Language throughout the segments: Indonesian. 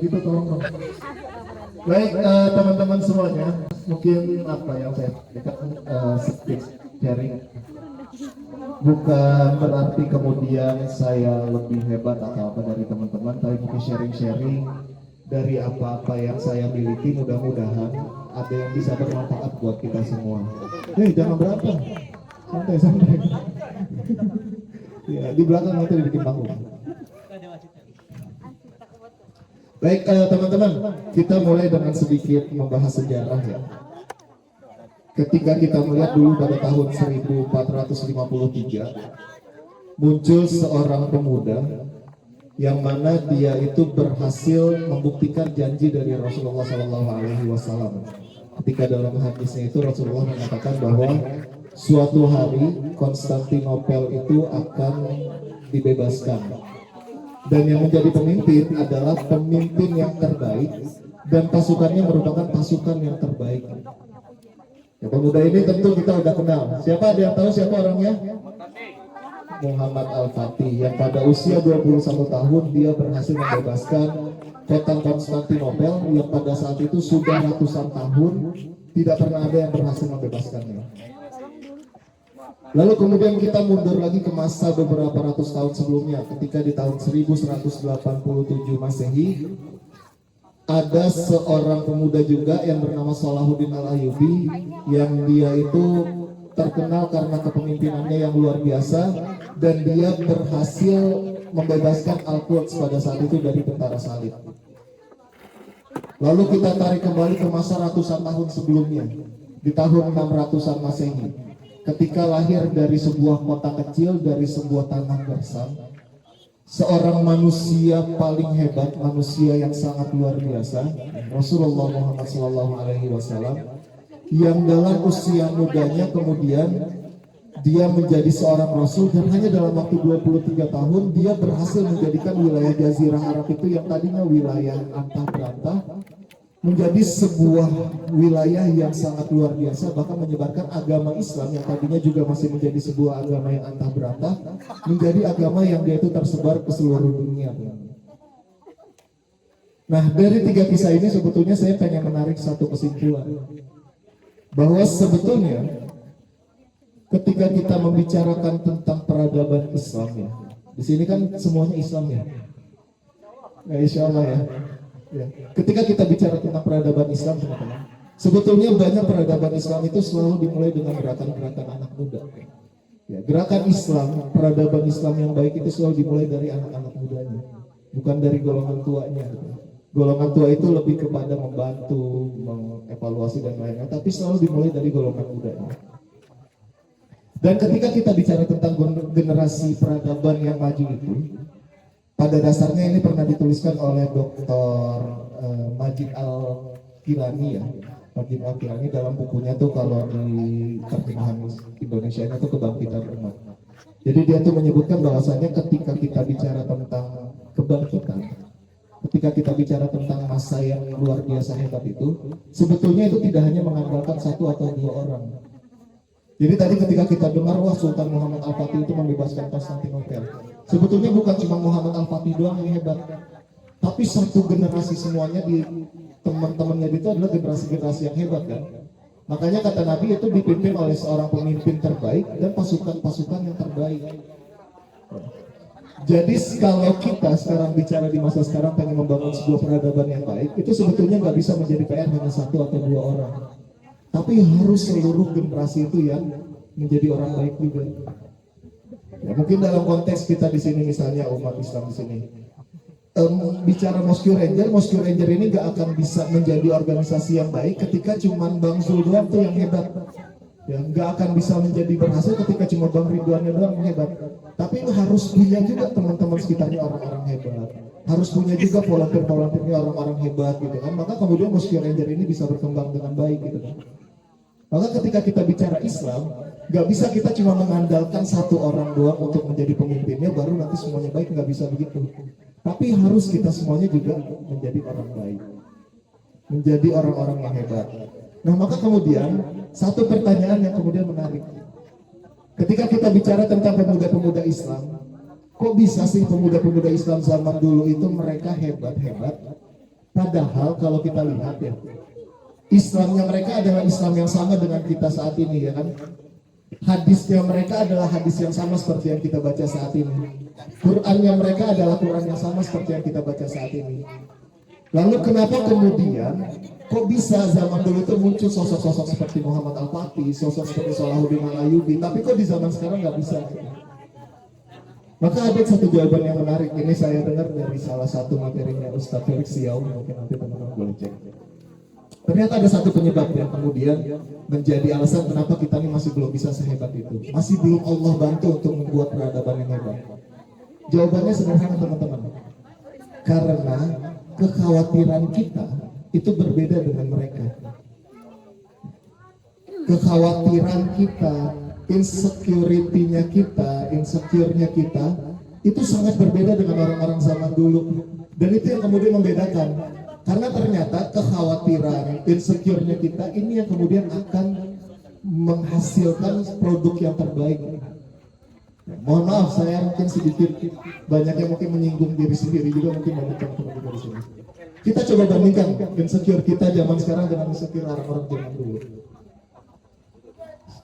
gitu tolong dong. Baik teman-teman semuanya, mungkin apa yang saya berikan sedikit sharing bukan berarti kemudian saya lebih hebat atau apa dari teman-teman, tapi mungkin sharing-sharing dari apa-apa yang saya miliki, mudah-mudahan ada yang bisa bermanfaat buat kita semua. Jangan berantem, santai-santai. Ya, di belakang nanti dibikin panggung. Baik teman-teman, kita mulai dengan sedikit membahas sejarah ya. Ketika kita melihat dulu pada tahun 1453 muncul seorang pemuda yang mana dia itu berhasil membuktikan janji dari Rasulullah SAW. Ketika dalam hadisnya itu Rasulullah mengatakan bahwa suatu hari Konstantinopel itu akan dibebaskan dan yang menjadi pemimpin adalah pemimpin yang terbaik dan pasukannya merupakan pasukan yang terbaik. Ya, pemuda ini tentu kita udah kenal. Siapa, ada yang tahu siapa orangnya? Muhammad Al-Fatih, yang pada usia 21 tahun dia berhasil membebaskan kota Konstantinopel yang pada saat itu sudah ratusan tahun tidak pernah ada yang berhasil membebaskannya. Lalu kemudian kita mundur lagi ke masa beberapa ratus tahun sebelumnya, ketika di tahun 1187 Masehi ada seorang pemuda juga yang bernama Salahuddin Al-Ayyubi yang dia itu terkenal karena kepemimpinannya yang luar biasa dan dia berhasil membebaskan Al-Quds pada saat itu dari tentara salib. Lalu kita tarik kembali ke masa ratusan tahun sebelumnya, di tahun 600-an Masehi, ketika lahir dari sebuah kota kecil, dari sebuah tanah gersang, seorang manusia paling hebat, manusia yang sangat luar biasa, Rasulullah Muhammad SAW, yang dalam usia mudanya kemudian dia menjadi seorang rasul dan hanya dalam waktu 23 tahun dia berhasil menjadikan wilayah Jazirah Arab itu yang tadinya wilayah antah berantah menjadi sebuah wilayah yang sangat luar biasa, bahkan menyebarkan agama Islam yang tadinya juga masih menjadi sebuah agama yang antah berantah menjadi agama yang dia itu tersebar ke seluruh dunia. Nah, dari tiga kisah ini sebetulnya saya pengen menarik satu kesimpulan, bahwa sebetulnya ketika kita membicarakan tentang peradaban Islam ya, di sini kan semuanya Islam ya, insya Allah ya. Ya. Ketika kita bicara tentang peradaban Islam, teman-teman, sebetulnya banyak peradaban Islam itu selalu dimulai dengan gerakan-gerakan anak muda. Ya, gerakan Islam, peradaban Islam yang baik itu selalu dimulai dari anak-anak mudanya, bukan dari golongan tuanya. Golongan tua itu lebih kepada membantu, mengevaluasi dan lain-lain, tapi selalu dimulai dari golongan mudanya. Dan ketika kita bicara tentang generasi peradaban yang maju itu, pada dasarnya ini pernah dituliskan oleh Dr. Majid Al-Kilani ya. Majid Al-Kilani dalam bukunya tuh kalau di terjemahan Indonesia itu Kebangkitan Umat. Jadi dia tuh menyebutkan bahwasanya ketika kita bicara tentang kebangkitan, ketika kita bicara tentang masa yang luar biasa hebat itu, sebetulnya itu tidak hanya mengandalkan satu atau dua orang. Jadi tadi ketika kita dengar wah Sultan Muhammad Al-Fatih itu membebaskan Konstantinopel, sebetulnya bukan cuma Muhammad Al-Fatih doang yang hebat, tapi satu generasi semuanya di teman-temannya itu adalah generasi-generasi yang hebat kan. Makanya kata Nabi itu dipimpin oleh seorang pemimpin terbaik dan pasukan-pasukan yang terbaik. Jadi kalau kita sekarang bicara di masa sekarang pengen membangun sebuah peradaban yang baik, itu sebetulnya nggak bisa menjadi PR hanya satu atau dua orang. Tapi harus seluruh generasi itu yang menjadi orang baik juga. Ya, mungkin dalam konteks kita di sini misalnya umat Islam di sini, bicara Mosque Ranger ini nggak akan bisa menjadi organisasi yang baik ketika cuma Bang Zul doang tuh yang hebat. Ya, nggak akan bisa menjadi berhasil ketika cuma Bang Ridwannya doang yang hebat. Tapi harus punya juga teman-teman sekitarnya orang-orang hebat. Harus punya juga volunteer-volunteernya orang-orang hebat gitu kan. Maka kemudian Mosque Ranger ini bisa berkembang dengan baik gitu kan. Maka ketika kita bicara Islam, nggak bisa kita cuma mengandalkan satu orang doang untuk menjadi pemimpinnya, baru nanti semuanya baik, nggak bisa begitu. Tapi harus kita semuanya juga menjadi orang baik, menjadi orang-orang yang hebat. Nah maka kemudian, satu pertanyaan yang kemudian menarik. Ketika kita bicara tentang pemuda-pemuda Islam, kok bisa sih pemuda-pemuda Islam zaman dulu itu mereka hebat-hebat, Padahal kalau kita lihat ya, Islamnya mereka adalah Islam yang sama dengan kita saat ini ya kan. Hadisnya mereka adalah hadis yang sama seperti yang kita baca saat ini. Qurannya mereka adalah Quran yang sama seperti yang kita baca saat ini. Lalu kenapa kemudian kok bisa zaman dulu itu muncul sosok-sosok seperti Muhammad Al-Fatih, sosok seperti Salahuddin Al-Ayyubi, tapi kok di zaman sekarang nggak bisa? Maka ada satu jawaban yang menarik. Ini saya dengar dari salah satu materinya Ustadz Felix Siau, mungkin nanti teman-teman boleh cek. Ternyata ada satu penyebab yang kemudian menjadi alasan kenapa kita ini masih belum bisa sehebat itu. Masih belum Allah bantu untuk membuat peradaban yang hebat. Jawabannya sederhana teman-teman. Karena kekhawatiran kita itu berbeda dengan mereka. Kekhawatiran kita, insecurity-nya kita, insecure-nya kita itu sangat berbeda dengan orang-orang zaman dulu. Dan itu yang kemudian membedakan. Karena ternyata kekhawatiran, insecure-nya kita ini yang kemudian akan menghasilkan produk yang terbaik. Mohon maaf, saya mungkin sedikit banyak yang mungkin menyinggung diri sendiri juga, mungkin banyak teman-teman juga di sini. Kita coba bandingkan insecure kita zaman sekarang dengan insecure orang-orang zaman dulu.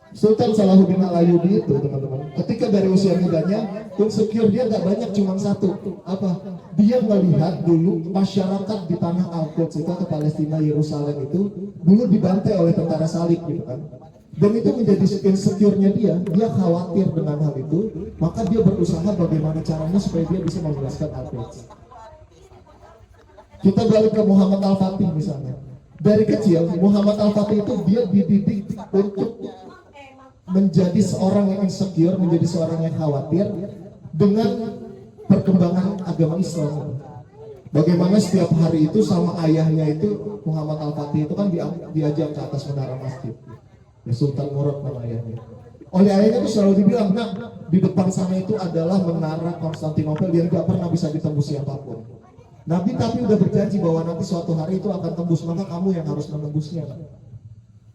Sultan Salahuddin Al-Ayyubi itu teman-teman, ketika dari usia mudanya insecure dia nggak banyak, cuma satu, apa? Dia melihat dulu masyarakat di tanah Al-Quds itu atau Palestina, Yerusalem itu dulu dibantai oleh tentara salib gitu kan. Dan itu menjadi insecure-nya dia khawatir dengan hal itu, maka dia berusaha bagaimana caranya supaya dia bisa membebaskan Al-Quds. Kita balik ke Muhammad Al-Fatih misalnya. Dari kecil Muhammad Al-Fatih itu dia dididik untuk menjadi seorang yang insecure, menjadi seorang yang khawatir dengan perkembangan agama Islam. Bagaimana setiap hari itu sama ayahnya itu Muhammad Al-Fatih itu kan diajak ke atas menara masjid. Ya, Sultan Murad nama ayahnya. Oleh ayahnya itu selalu dibilang, nah di depan sana itu adalah menara Konstantinopel yang gak pernah bisa ditembus siapapun. Nabi tapi udah berjanji bahwa nanti suatu hari itu akan tembus, maka kamu yang harus menembusnya.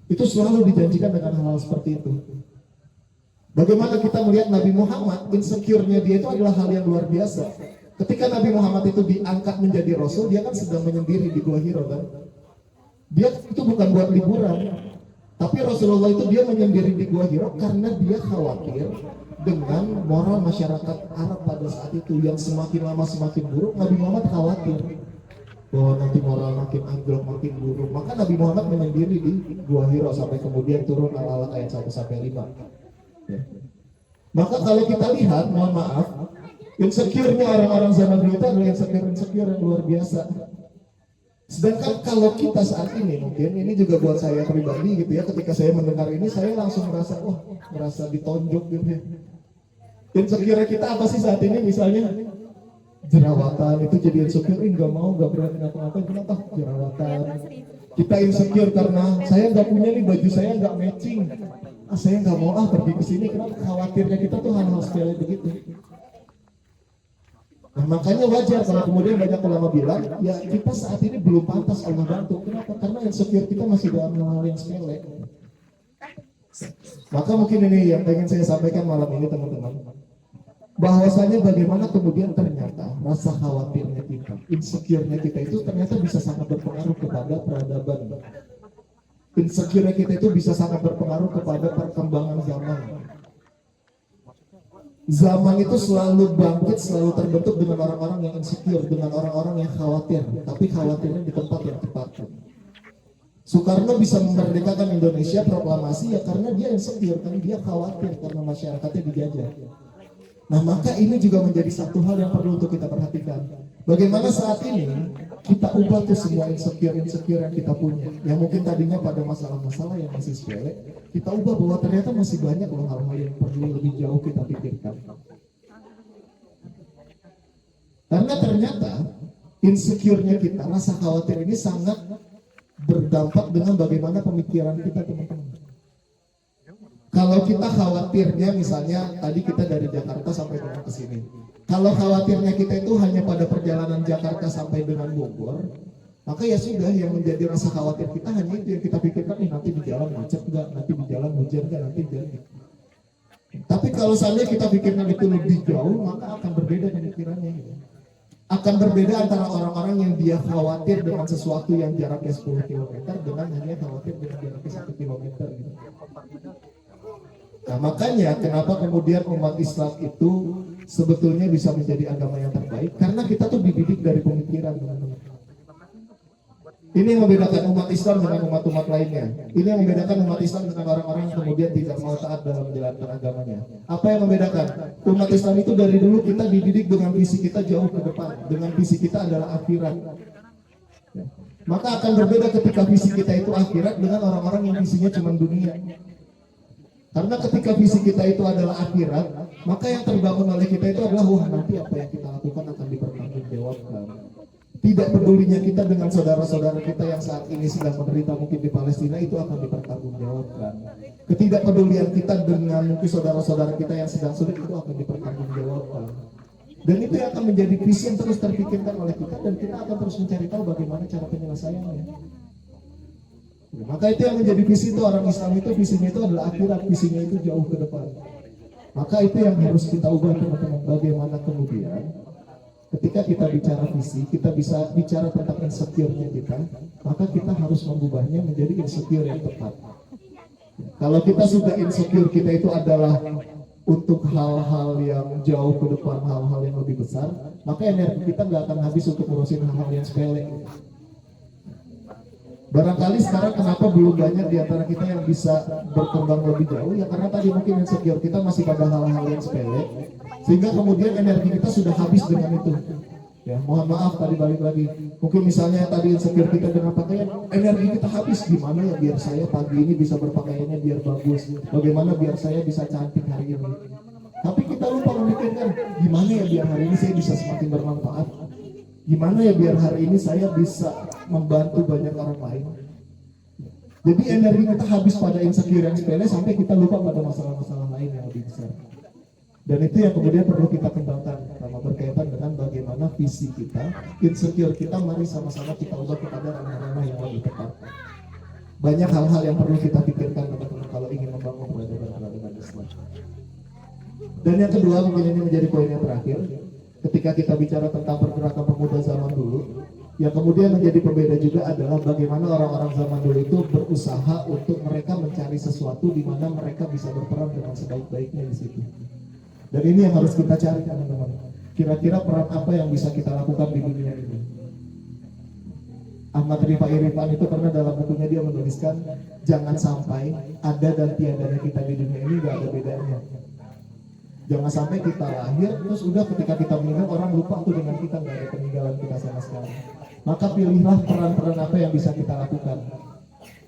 Itu selalu dijanjikan dengan hal-hal seperti itu. Bagaimana kita melihat Nabi Muhammad, insecure-nya dia itu adalah hal yang luar biasa. Ketika Nabi Muhammad itu diangkat menjadi Rasul, dia kan sedang menyendiri di Gua Hiro kan. Dia itu bukan buat liburan, tapi Rasulullah itu dia menyendiri di Gua Hiro karena dia khawatir dengan moral masyarakat Arab pada saat itu yang semakin lama semakin buruk. Nabi Muhammad khawatir bahwa nanti moral makin anjlok, makin buruk. Maka Nabi Muhammad menyendiri di Gua Hiro sampai kemudian turun al-Alaq ayat 1-5. Ya. Maka kalau kita lihat, mohon maaf, insecure-nya orang-orang zaman dulu itu adalah insecure yang luar biasa. Sedangkan kalau kita saat ini, mungkin ini juga buat saya pribadi gitu ya, ketika saya mendengar ini saya langsung merasa, wah, merasa ditonjok gitu ya. Insecure kita apa sih saat ini? Misalnya jerawatan itu jadi insecure, nggak mau, nggak berani ngapa-ngapain, kenapa jerawatan? Kita insecure karena saya nggak punya nih, baju saya nggak matching. Saya nggak mau pergi ke sini, kenapa? Khawatirnya kita tuh hal-hal sepele begitu. Nah, makanya wajar kalau kemudian banyak ulama bilang, ya kita saat ini belum pantas Allah bantu. Kenapa? Karena insecure kita masih dalam hal yang sepele. Maka mungkin ini yang pengen saya sampaikan malam ini teman-teman, bahwasanya bagaimana kemudian ternyata rasa khawatirnya kita, insecure-nya kita itu ternyata bisa sangat berpengaruh kepada peradaban. Insecure kita itu bisa sangat berpengaruh kepada perkembangan zaman. Zaman itu selalu bangkit, selalu terbentuk dengan orang-orang yang insecure, dengan orang-orang yang khawatir, tapi khawatirnya di tempat yang tepat. Soekarno bisa memerdekakan Indonesia proklamasi ya karena dia insecure, karena dia khawatir karena masyarakatnya dijajah. Nah, maka ini juga menjadi satu hal yang perlu untuk kita perhatikan. Bagaimana saat ini kita ubah tuh semua insecure yang kita punya, yang mungkin tadinya pada masalah-masalah yang masih sepele, kita ubah bahwa ternyata masih banyak loh hal-hal yang perlu lebih jauh kita pikirkan. Karena ternyata insecure-nya kita, rasa khawatir ini sangat berdampak dengan bagaimana pemikiran kita, teman-teman. Kalau kita khawatirnya misalnya tadi kita dari Jakarta sampai dengan ke sini. Kalau khawatirnya kita itu hanya pada perjalanan Jakarta sampai dengan Bogor, maka ya sudah, yang menjadi rasa khawatir kita hanya itu yang kita pikirkan, nih nanti di jalan macet enggak, nanti di jalan hujan enggak, nanti jadi. Tapi kalau seandainya kita pikirkan itu lebih jauh, maka akan berbeda pemikirannya. Akan berbeda antara orang-orang yang dia khawatir dengan sesuatu yang jaraknya 10 km dengan hanya khawatir dengan jaraknya 1 km gitu. Nah makanya kenapa kemudian umat Islam itu sebetulnya bisa menjadi agama yang terbaik, karena kita tuh dididik dari pemikiran, teman-teman. Ini yang membedakan umat Islam dengan umat-umat lainnya. Ini yang membedakan umat Islam dengan orang-orang yang kemudian tidak mau taat dalam menjalankan agamanya. Apa yang membedakan? Umat Islam itu dari dulu kita dididik dengan visi kita jauh ke depan. Dengan visi kita adalah akhirat. Ya. Maka akan berbeda ketika visi kita itu akhirat dengan orang-orang yang visinya cuma dunia. Karena ketika visi kita itu adalah akhirat, maka yang terbangun oleh kita itu adalah wah nanti apa yang kita lakukan akan dipertanggungjawabkan. Tidak pedulinya kita dengan saudara-saudara kita yang saat ini sedang menderita mungkin di Palestina itu akan dipertanggungjawabkan. Ketidakpedulian kita dengan mungkin saudara-saudara kita yang sedang sulit itu akan dipertanggungjawabkan. Dan itu yang akan menjadi visi yang terus terpikirkan oleh kita dan kita akan terus mencari tahu bagaimana cara penyelesaiannya. Maka itu yang menjadi visi itu orang Islam itu visinya itu adalah akhirat, visinya itu jauh ke depan. Maka itu yang harus kita ubah teman-teman. Bagaimana kemudian ketika kita bicara visi, kita bisa bicara tentang insecure-nya kita, maka kita harus mengubahnya menjadi insecure yang tepat. Kalau kita sudah insecure kita itu adalah untuk hal-hal yang jauh ke depan, hal-hal yang lebih besar, maka energi kita nggak akan habis untuk ngurusin hal-hal yang sepele. Barangkali sekarang kenapa belum banyak di antara kita yang bisa berkembang lebih jauh, ya karena tadi mungkin insecure kita masih pada hal-hal yang sepele, sehingga kemudian energi kita sudah habis dengan itu. Ya, mohon maaf tadi balik lagi. Mungkin misalnya tadi insecure kita dengan pakaian, energi kita habis. Gimana ya biar saya pagi ini bisa berpakaiannya biar bagus? Bagaimana biar saya bisa cantik hari ini? Tapi kita lupa memikirkan gimana ya biar hari ini saya bisa semakin bermanfaat? Gimana ya biar hari ini saya bisa membantu banyak orang lain? Jadi energi kita habis pada insecure yang sepele sampai kita lupa pada masalah-masalah lain yang lebih besar. Dan itu yang kemudian perlu kita kembangkan karena berkaitan dengan bagaimana visi kita, insecure kita, mari sama-sama kita ubah kepada ranah-ranah yang lebih tepat. Banyak hal-hal yang perlu kita pikirkan teman-teman kalau ingin membangun peradaban Islam. Dan yang kedua mungkin ini menjadi poin yang terakhir. Ketika kita bicara tentang pergerakan pemuda zaman dulu, yang kemudian menjadi pembeda juga adalah bagaimana orang-orang zaman dulu itu berusaha untuk mereka mencari sesuatu di mana mereka bisa berperan dengan sebaik-baiknya di situ. Dan ini yang harus kita cari teman-teman. Kira-kira peran apa yang bisa kita lakukan di dunia ini? Ahmad Rifai Rifan itu pernah dalam bukunya dia menuliskan, jangan sampai ada dan tiadanya kita di dunia ini gak ada bedanya. Jangan sampai kita lahir terus udah ketika kita meninggal orang lupa tuh dengan kita, nggak ada peninggalan kita sama sekali. Maka pilihlah peran-peran apa yang bisa kita lakukan.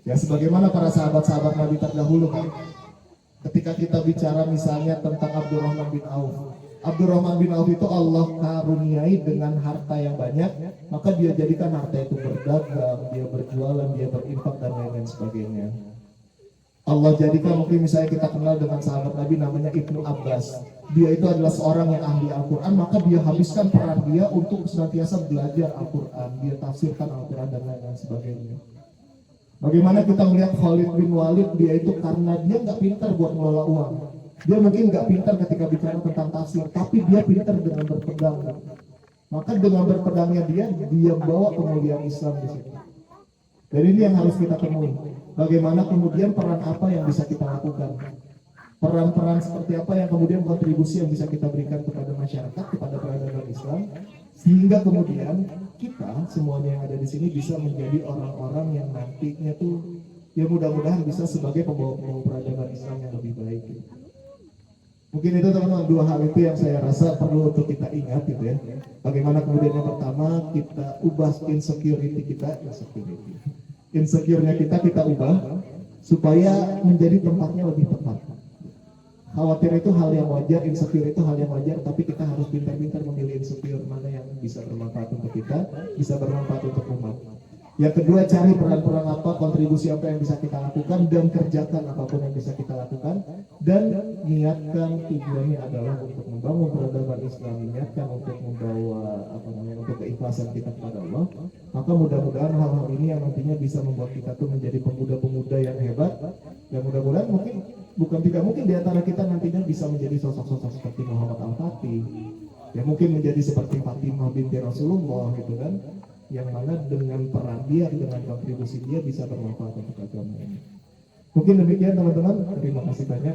Ya sebagaimana para sahabat-sahabat Nabi terdahulu kan. Ketika kita bicara misalnya tentang Abdurrahman bin Auf. Abdurrahman bin Auf itu Allah karuniai dengan harta yang banyak, maka dia jadikan harta itu berdagang, dia berjualan, dia berinfak dan lain-lain sebagainya. Allah jadikan mungkin misalnya kita kenal dengan sahabat Nabi namanya Ibnu Abbas. Dia itu adalah seorang yang ahli Al-Quran, maka dia habiskan peran dia untuk senantiasa belajar Al-Quran. Dia tafsirkan Al-Quran dan lain-lain sebagainya. Bagaimana kita melihat Khalid bin Walid, dia itu karena dia nggak pintar buat mengelola uang. Dia mungkin nggak pintar ketika bicara tentang tafsir, tapi dia pintar dengan berpedang. Maka dengan berpedangnya dia bawa kemuliaan Islam di situ. Dan ini yang harus kita temui. Bagaimana kemudian peran apa yang bisa kita lakukan? Peran-peran seperti apa yang kemudian kontribusi yang bisa kita berikan kepada masyarakat, kepada peradaban Islam, sehingga kemudian kita semuanya yang ada di sini bisa menjadi orang-orang yang nantinya tuh ya mudah-mudahan bisa sebagai pembawa peradaban Islam yang lebih baik. Mungkin itu teman-teman dua hal itu yang saya rasa perlu untuk kita ingat gitu ya. Bagaimana kemudian yang pertama kita ubah insecurity kita, insecure-nya kita ubah supaya menjadi tempatnya lebih tepat. Khawatir itu hal yang wajar, insecure itu hal yang wajar, tapi kita harus pintar-pintar memilih insecure mana yang bisa bermanfaat untuk kita, bisa bermanfaat untuk umat. Yang kedua, cari peran-peran apa, kontribusi apa yang bisa kita lakukan, dan kerjakan apapun yang bisa kita lakukan, dan niatkan tujuannya adalah untuk membangun peradaban Islam, niatkan untuk membawa untuk keikhlasan kita kepada Allah. Maka mudah-mudahan hal-hal ini yang nantinya bisa membuat kita tuh menjadi pemuda-pemuda yang hebat, dan mudah-mudahan bukan tidak mungkin di antara kita nantinya bisa menjadi sosok-sosok seperti Muhammad Al-Fatih, Ya mungkin menjadi seperti Fatimah binti Rasulullah gitu kan, yang mana dengan peran dia, dengan kontribusi dia bisa bermanfaat untuk agama ini. Mungkin demikian teman-teman, terima kasih banyak.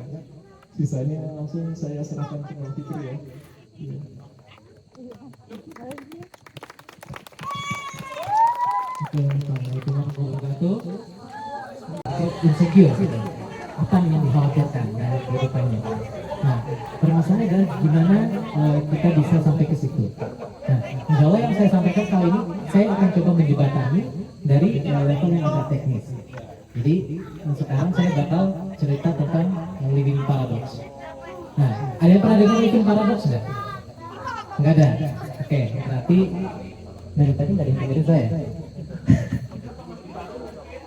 Sisanya langsung saya serahkan ke Bang Fikri ya. Assalamualaikum warahmatullahi wabarakatuh. Insecure, apa yang dikhawatirkan dari kehidupannya. Nah, permasalahannya adalah gimana kita bisa sampai ke situ. Nah, insya Allah yang saya sampaikan kali ini, saya akan coba menjembatani dari level yang agak teknis. Jadi sekarang saya bakal cerita tentang living paradox. Nah, ada yang pernah dengar living paradox nggak? Nggak ada. Oke, berarti dari tadi nggak ada yang dengerin saya.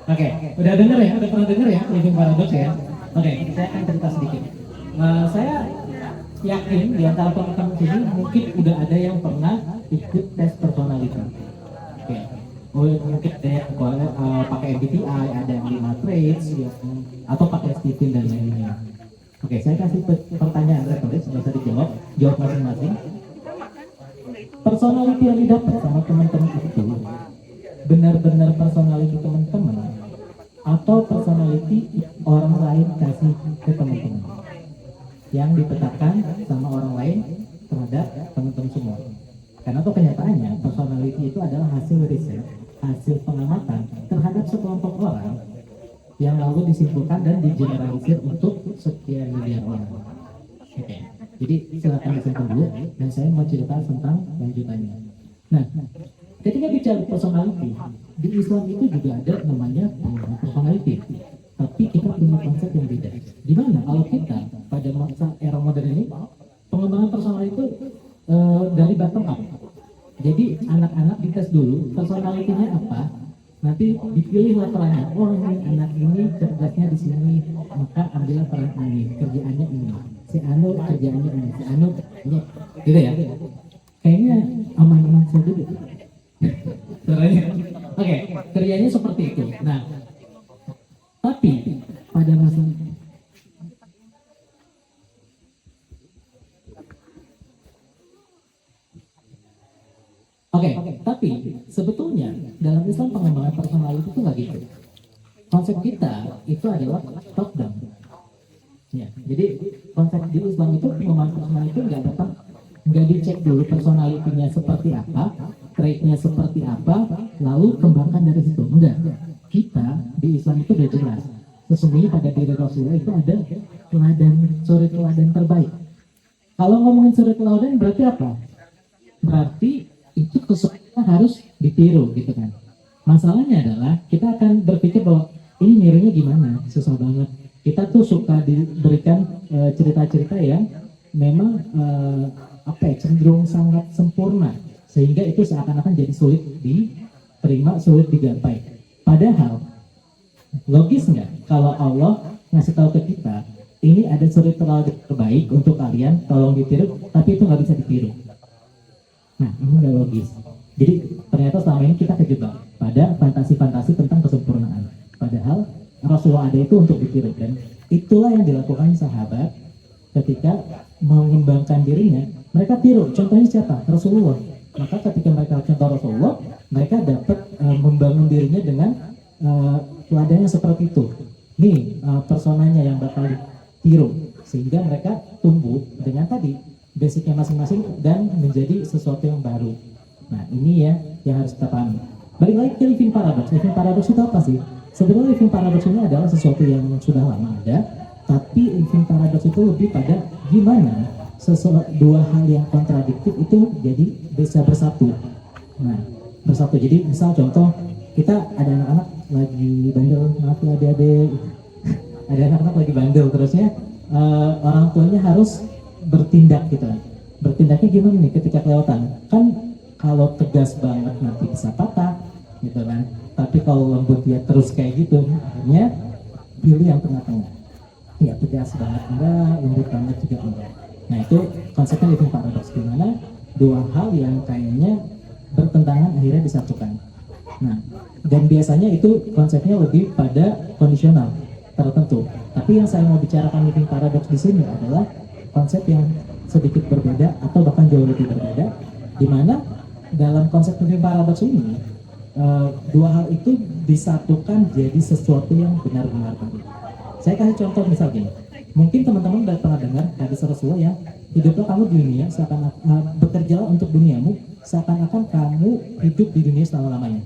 Oke, udah denger ya? Udah pernah denger ya living paradox ya? Oke, saya akan cerita sedikit. Saya yakin di antara teman-teman sini mungkin udah ada yang pernah ikut tes personality. Oke, mungkin ada yang pakai MBTI, ada yang 5 traits, ya, atau pakai Stephen dan lainnya. Oke, saya kasih pertanyaan retoris, nggak usah dijawab, jawab masing-masing. Personality yang didapat sama teman-teman itu benar-benar personality teman-teman atau personality orang lain kasih ke teman-teman yang dipetakan sama orang lain terhadap teman-teman semua. Karena tuh kenyataannya personality itu adalah hasil riset, hasil pengamatan terhadap sekelompok orang yang lalu disimpulkan dan digeneralisir untuk sekian miliar orang. Oke, jadi silakan disimpan dulu dan saya mau cerita tentang lanjutannya. Nah, ketika bicara personality, di Islam itu juga ada namanya pengembangan personality. Tapi kita punya konsep yang beda. Di mana kalau kita pada masa era modern ini, pengembangan personality itu dari bottom up. Jadi anak-anak dites dulu personality-nya apa, nanti dipilihlah perannya. Oh, ini anak ini cerdasnya di sini, maka ambillah peran ini, kerjaannya ini. Si Anu kerjaannya ini, si Anu kerjaannya gitu ya. Kayaknya aman-aman saja gitu. Oke, kerjanya seperti itu. Nah, tapi pada masa tapi sebetulnya dalam Islam pengembangan personality itu nggak gitu. Konsep kita itu adalah top down. Ya, jadi konsep di Islam itu pengembangan personality itu nggak dicek dulu personalitinya seperti apa, trait-nya seperti apa, lalu kembangkan dari situ. Enggak. Kita di Islam itu udah jelas. Sesungguhnya pada diri Rasulullah itu ada suri teladan terbaik. Kalau ngomongin suri teladan berarti apa? Berarti itu sesuatu harus ditiru gitu kan. Masalahnya adalah kita akan berpikir bahwa ini nirunya gimana? Susah banget. Kita tuh suka diberikan cerita-cerita yang memang cenderung sangat sempurna, sehingga itu seakan-akan jadi sulit diterima, sulit digapai. Padahal logis nggak kalau Allah ngasih tahu ke kita ini ada suri teladan terbaik untuk kalian, tolong ditiru, tapi itu nggak bisa ditiru. Nah, ini nggak logis. Jadi ternyata selama ini kita kejebak pada fantasi-fantasi tentang kesempurnaan. Padahal Rasulullah ada itu untuk ditiru, dan itulah yang dilakukan sahabat ketika mengembangkan dirinya. Mereka tiru, contohnya siapa? Rasulullah. Maka ketika mereka contoh Rasulullah, mereka dapat membangun dirinya dengan teladannya seperti itu. Nih personanya yang bakal ditiru, sehingga mereka tumbuh dengan tadi basicnya masing-masing dan menjadi sesuatu yang baru. Nah, ini ya yang harus kita pahami. Balik lagi ke living paradox. Living paradox itu apa sih? Sebenarnya living paradox ini adalah sesuatu yang sudah lama ada, tapi living paradox itu lebih pada gimana dua hal yang kontradiktif itu jadi bisa bersatu. Nah, bersatu. Jadi misal contoh, kita ada anak-anak lagi bandel, maaf ya adik-adik, ada anak-anak lagi bandel, terusnya orang tuanya harus bertindak gitu kan. Bertindaknya gimana nih ketika kelewatan? Kan kalau tegas banget nanti bisa patah gitu kan. Tapi kalau lembut ya terus kayak gitu, akhirnya pilih yang tengah-tengah. Ya tegas banget enggak, lembut banget juga enggak. Nah, itu konsepnya living paradox, dimana dua hal yang kayaknya bertentangan akhirnya disatukan. Nah, dan biasanya itu konsepnya lebih pada kondisional tertentu. Tapi yang saya mau bicarakan living paradox di sini adalah konsep yang sedikit berbeda atau bahkan jauh lebih berbeda, di mana dalam konsep prinsip paradoks ini dua hal itu disatukan jadi sesuatu yang benar-benar penting. Saya kasih contoh misal gini, mungkin teman-teman udah pernah dengar hadis Rasulullah yang hiduplah kamu di dunia seakan bekerjalah untuk duniamu seakan-akan kamu hidup di dunia selama-lamanya,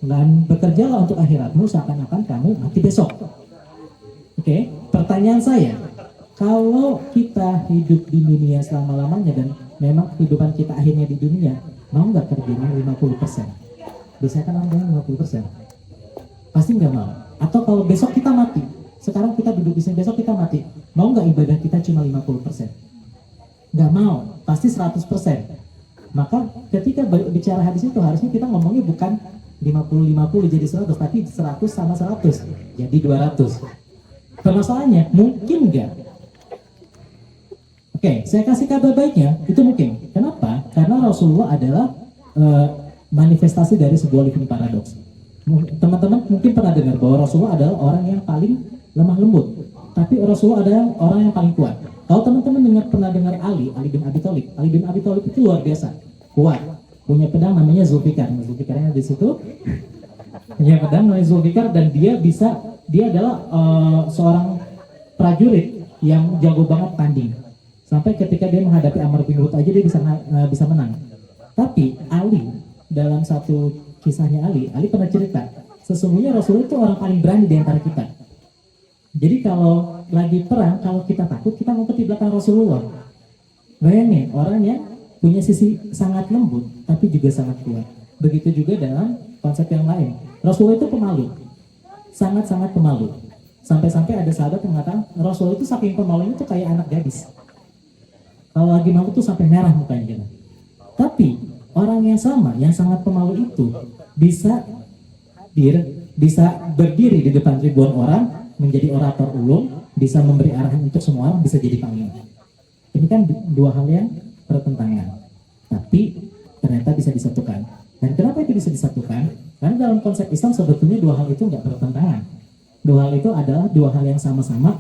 dan bekerjalah untuk akhiratmu seakan-akan kamu mati besok. Oke, pertanyaan saya, kalau kita hidup di dunia selama-lamanya dan memang kehidupan kita akhirnya di dunia, mau nggak kerjanya 50%? Biasanya kan orang 50%. Pasti nggak mau. Atau kalau besok kita mati, sekarang kita duduk di sini, besok kita mati, mau nggak ibadah kita cuma 50%? Nggak mau, pasti 100%. Maka ketika bicara hadis itu harusnya kita ngomongnya bukan 50-50 jadi 100, tapi 100 sama 100 jadi 200. Permasalahannya mungkin nggak? Oke, saya kasih kabar baiknya, itu mungkin. Kenapa? Karena Rasulullah adalah manifestasi dari sebuah living paradox. Teman-teman mungkin pernah dengar bahwa Rasulullah adalah orang yang paling lemah lembut, tapi Rasulullah adalah orang yang paling kuat. Kalau teman-teman pernah dengar Ali bin Abi Thalib, Ali bin Abi Thalib itu luar biasa, kuat, punya pedang namanya Zulfikar. Zulfikarnya di situ, punya pedang namanya Zulfikar, dan dia adalah seorang prajurit yang jago banget tanding. Sampai ketika dia menghadapi Amr bin Hud aja dia bisa menang. Tapi Ali, dalam satu kisahnya Ali pernah cerita, sesungguhnya Rasulullah itu orang paling berani di antara kita. Jadi kalau lagi perang, kalau kita takut, kita ngumpet di belakang Rasulullah. Bayangin, orang yang punya sisi sangat lembut, tapi juga sangat kuat. Begitu juga dalam konsep yang lain. Rasulullah itu pemalu, sangat-sangat pemalu. Sampai-sampai ada sahabat yang mengatakan, Rasulullah itu saking pemalunya itu kayak anak gadis. Kalau lagi malu tuh sampai merah mukanya gitu. Tapi orang yang sama, yang sangat pemalu itu bisa berdiri di depan ribuan orang, menjadi orator ulung, bisa memberi arahan untuk semua orang, bisa jadi panglima. Ini kan dua hal yang bertentangan, tapi ternyata bisa disatukan. Dan kenapa itu bisa disatukan? Karena dalam konsep Islam sebetulnya dua hal itu nggak bertentangan. Dua hal itu adalah dua hal yang sama-sama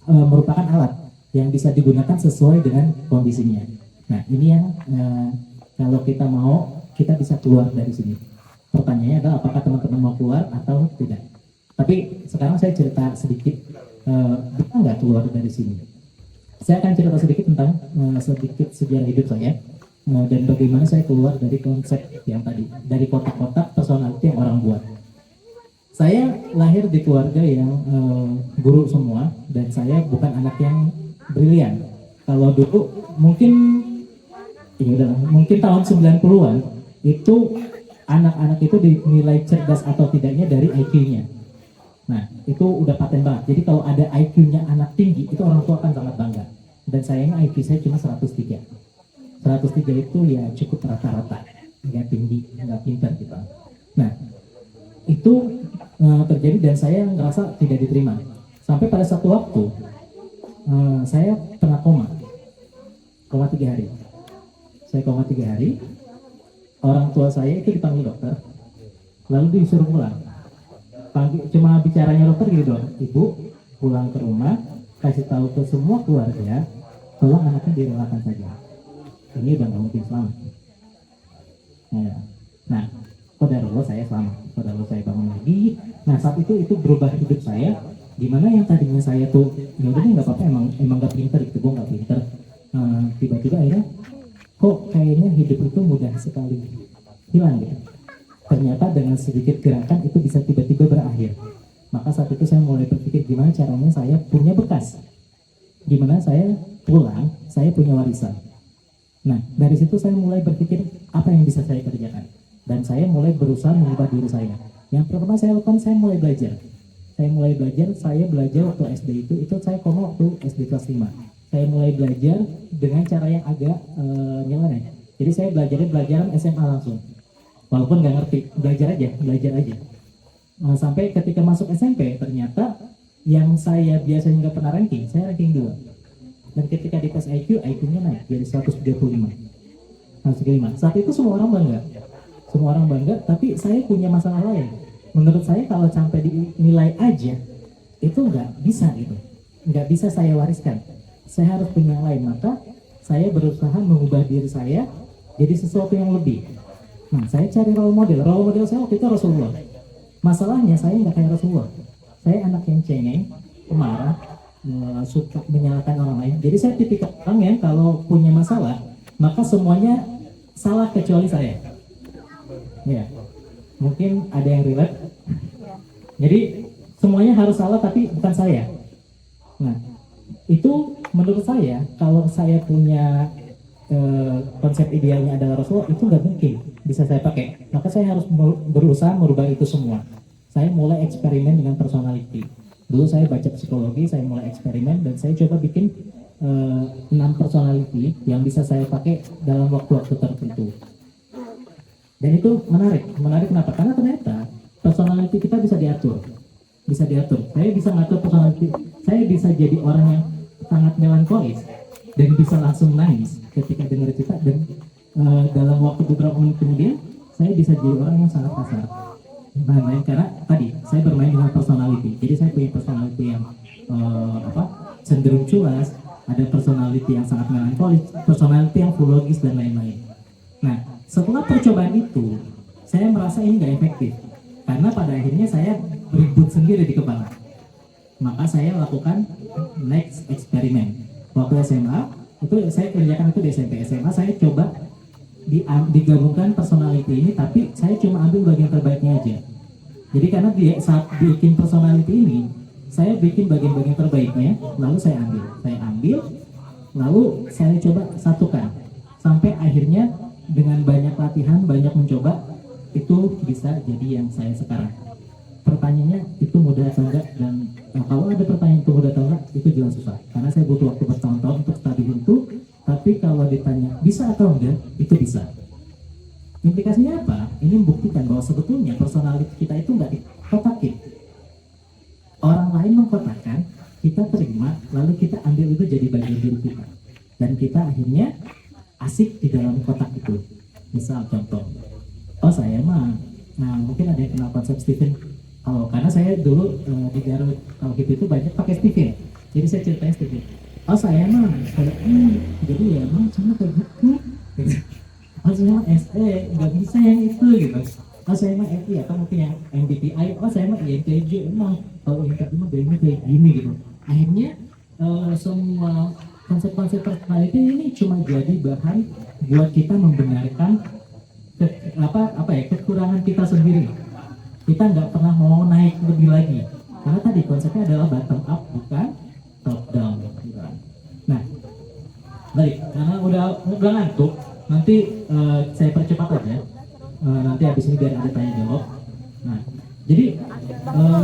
merupakan alat yang bisa digunakan sesuai dengan kondisinya. Nah, ini yang kalau kita mau, kita bisa keluar dari sini. Pertanyaannya adalah apakah teman-teman mau keluar atau tidak. Tapi sekarang saya cerita sedikit, bisa nggak keluar dari sini. Saya akan cerita sedikit tentang sedikit sejarah hidup saya, dan bagaimana saya keluar dari konsep yang tadi, dari kotak-kotak personality yang orang buat. Saya lahir di keluarga yang guru semua, dan saya bukan anak yang brilian. Kalau dulu mungkin tahun 90-an itu anak-anak itu dinilai cerdas atau tidaknya dari IQ-nya. Nah, itu udah paten banget. Jadi kalau ada IQ-nya anak tinggi, itu orang tua akan sangat bangga. Dan sayangnya IQ saya cuma 103. 103 itu ya cukup rata-rata, nggak tinggi, nggak pintar gitu. Nah, itu terjadi dan saya ngerasa tidak diterima. Sampai pada satu waktu, saya pernah koma 3 hari. Saya koma 3 hari. Orang tua saya itu dipanggil dokter, lalu disuruh pulang. Cuma bicaranya dokter gitu doang, ibu pulang ke rumah, kasih tahu ke semua keluarga, tolong anaknya direlakan saja. Ini udah nggak mungkin selamat. Nah, qadarullah saya selamat, qadarullah saya bangun lagi. Nah, saat itu berubah hidup saya. Dimana yang tadinya saya tuh ya udah nggak apa-apa, emang nggak pinter gitu, gue nggak pinter. Tiba-tiba akhirnya kok kayaknya hidup itu mudah sekali hilang gitu. Ternyata dengan sedikit gerakan itu bisa tiba-tiba berakhir. Maka saat itu saya mulai berpikir gimana caranya saya punya bekas, gimana saya pulang saya punya warisan. Nah, dari situ saya mulai berpikir apa yang bisa saya kerjakan, dan saya mulai berusaha mengubah diri saya. Yang pertama saya lakukan, saya mulai belajar. Saya belajar waktu SD itu saya koma waktu SD kelas 5. Saya mulai belajar dengan cara yang agak nyeleneh. Jadi saya belajaran SMA langsung. Walaupun nggak ngerti, belajar aja. Sampai ketika masuk SMP, ternyata yang saya biasanya nggak pernah ranking, saya ranking 2. Dan ketika di tes IQ-nya naik jadi 135. Saat itu semua orang bangga, tapi saya punya masalah lain. Menurut saya kalau sampai dinilai aja itu nggak bisa gitu, nggak bisa saya wariskan. saya harus punya yang lain, maka saya berusaha mengubah diri saya jadi sesuatu yang lebih. Nah, saya cari role model saya waktu itu Rasulullah. Masalahnya saya nggak kayak Rasulullah, saya anak yang cengeng, pemarah, suka menyalahkan orang lain. Jadi saya tipikal orang yang kalau punya masalah, maka semuanya salah kecuali saya. Ya, mungkin ada yang relate. Jadi semuanya harus salah tapi bukan saya. Nah, itu menurut saya kalau saya punya konsep idealnya adalah Rasulullah, itu nggak mungkin bisa saya pakai. Maka saya harus berusaha merubah itu semua. Saya mulai eksperimen dengan personality. Dulu saya baca psikologi, saya mulai eksperimen dan saya coba bikin 6 personality yang bisa saya pakai dalam waktu-waktu tertentu. Dan itu menarik kenapa? Karena ternyata personality kita bisa diatur. Saya bisa ngatur personality, saya bisa jadi orang yang sangat melankolis dan bisa langsung nangis ketika dengar cerita, dan dalam waktu beberapa menit kemudian saya bisa jadi orang yang sangat kasar. Bermain karena tadi saya bermain dengan personality. Jadi saya punya personality yang cenderung culas, ada personality yang sangat melankolis, personality yang full logis dan lain-lain. Nah, setelah percobaan itu, saya merasa ini nggak efektif karena pada akhirnya saya ribut sendiri di kepala. Maka saya lakukan next eksperimen. Waktu SMA itu saya kerjakan itu di SMP. SMA saya coba digabungkan personality ini, tapi saya cuma ambil bagian terbaiknya aja. Jadi karena saat bikin personality ini, saya bikin bagian-bagian terbaiknya, lalu saya ambil, lalu saya coba satukan, sampai akhirnya dengan banyak latihan, banyak mencoba, itu bisa jadi yang saya sekarang. Pertanyaannya itu mudah atau enggak, dan kalau ada pertanyaan itu mudah atau enggak, itu jelas susah karena saya butuh waktu bertahun-tahun untuk studi itu. Tapi kalau ditanya bisa atau enggak, itu bisa. Implikasinya apa? Ini membuktikan bahwa sebetulnya personality kita itu enggak dikotakin. Orang lain mengkotakkan, kita terima, lalu kita ambil itu jadi bagian diri kita, dan kita akhirnya asik di dalam kotak itu. Misal contoh, saya mah, nah mungkin ada yang kenal konsep Stephen. Karena saya dulu di Garut kalau gitu itu banyak pakai Stephen. Jadi saya ceritain Stephen. Saya mah kayak jadi ya emang cuma kayak gitu. Saya mah SE nggak bisa yang itu gitu. Saya mah FI atau mungkin yang MBTI. Saya mah INTJ emang kalau INTJ mah gayanya kayak gini gitu. Akhirnya semua konsep-konsep personality ini cuma jadi bahan buat kita membenarkan kekurangan kita sendiri. Kita nggak pernah mau naik lebih lagi karena tadi konsepnya adalah bottom up bukan top down. Nah, baik, karena udah ngantuk, nanti saya percepat aja. Nanti habis ini biar ada tanya jawab. Nah, jadi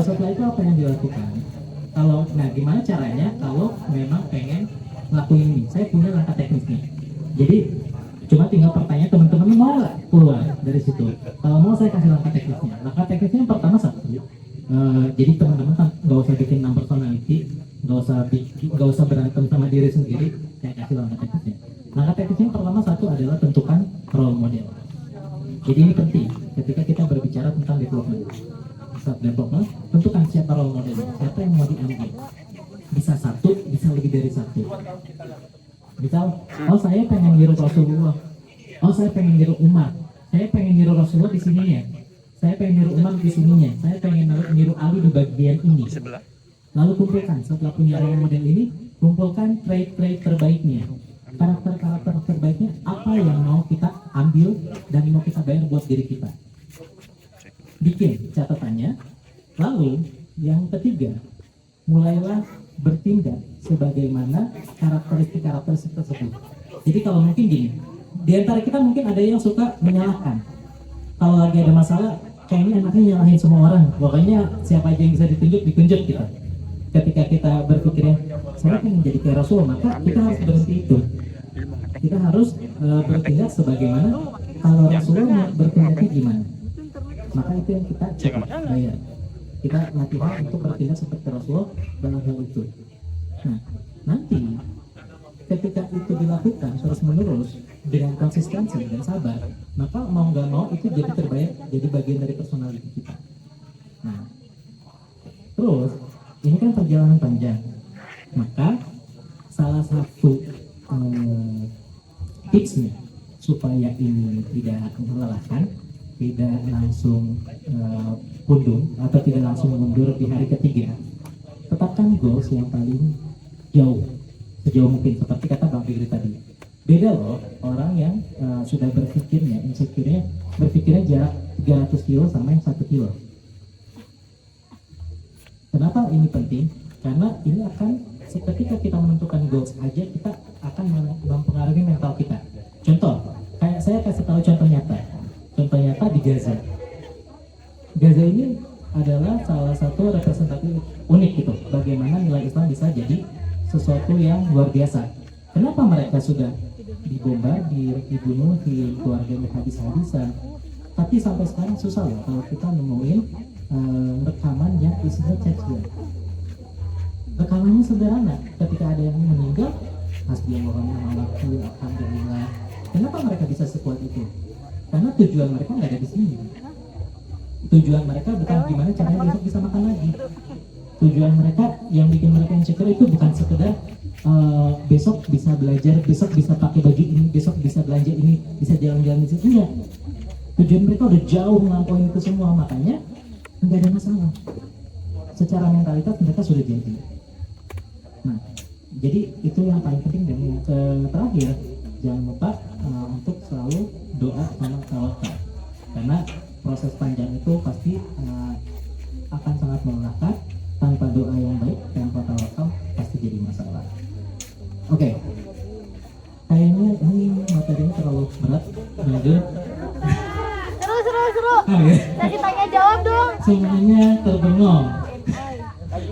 setelah itu apa yang dilakukan? Gimana caranya kalau memang pengen ngelakuin ini? Saya punya langkah teknisnya. Jadi cuma tinggal pertanyaan teman-teman mau nggak keluar dari situ. Kalau mau saya kasih langkah teknisnya. Langkah teknisnya yang pertama satu. Jadi teman-teman kan nggak usah bikin 6 personality, nggak usah berantem sama diri sendiri. Saya kasih langkah teknisnya. Langkah teknisnya yang pertama satu adalah tentukan role model. Jadi ini penting ketika kita berbicara tentang development. Self development, tentukan siapa role model, siapa yang mau diambil. Bisa satu, bisa lebih dari satu. Misal, saya pengen niru Rasulullah. Saya pengen niru Umar. Saya pengen niru Rasulullah di sininya. Saya pengen niru Umar di sininya. Saya pengen niru Ali di bagian ini. Lalu kumpulkan, setelah punya role model ini, kumpulkan trait-trait terbaiknya. Karakter-karakter terbaiknya, apa yang mau kita ambil dan mau kita bayar buat diri kita. Bikin catatannya. Lalu, yang ketiga, mulailah bertindak sebagaimana karakteristik tersebut. Jadi kalau mungkin gini, di antara kita mungkin ada yang suka menyalahkan. Kalau lagi ada masalah, kayaknya enaknya nyalahin semua orang. Pokoknya siapa aja yang bisa ditunjuk kita. Ketika kita berpikirnya, saya pengen jadi kayak Rasul, maka kita harus berhenti itu. Kita harus bertindak sebagaimana kalau Rasulullah bertindaknya gimana. Maka itu yang kita coba bayar. Kita latihan untuk bertindak seperti Rasulullah dalam hal itu. Nah, nanti ketika itu dilakukan terus-menerus dengan konsistensi dan sabar, maka mau nggak mau itu jadi terbayar, jadi bagian dari personality kita. Nah, terus ini kan perjalanan panjang, maka salah satu tipsnya supaya ini tidak melelahkan, tidak langsung pundung atau tidak langsung mundur di hari ketiga, tetapkan goals yang paling jauh, sejauh mungkin, seperti kata Bang Fikri tadi. Beda loh orang yang sudah berpikirnya, insecure-nya berpikirnya jarak 300 kilo sama yang 1 kilo. Kenapa ini penting? Karena ini akan, ketika kita menentukan goals aja, kita akan mempengaruhi mental kita. Contoh, kayak saya kasih tahu contoh nyata. Contoh nyata di Gaza. Gaza ini adalah salah satu representatif unik gitu. Bagaimana nilai Islam bisa jadi sesuatu yang luar biasa. Kenapa mereka sudah dibombardir, dibunuh, keluarganya habis-habisan. Tapi sampai sekarang susah loh kalau kita nemuin rekaman yang isinya cacian. Rekamannya sederhana, ketika ada yang meninggal, alhamdulillah. Kenapa mereka bisa sekuat itu? Karena tujuan mereka nggak ada di sini. Tujuan mereka bukan gimana caranya besok bisa makan lagi. Tujuan mereka yang bikin mereka insecure itu bukan sekedar besok bisa belajar, besok bisa pakai baju ini, besok bisa belanja ini, bisa jalan-jalan di sini. Enggak. Tujuan mereka udah jauh melampaui itu semua, makanya nggak ada masalah. Secara mentalitas mereka sudah jadi. Nah, jadi itu yang paling penting. Dan yang terakhir, jangan lupa untuk selalu doa sama tawakal, karena proses panjang itu pasti akan sangat melelahkan. Tanpa doa yang baik, tanpa tawakal pasti jadi masalah. Oke. Kayaknya ini materinya terlalu berat. Lanjut. Seru. Oke. Tadi tanya jawab dong. Semuanya terbengong.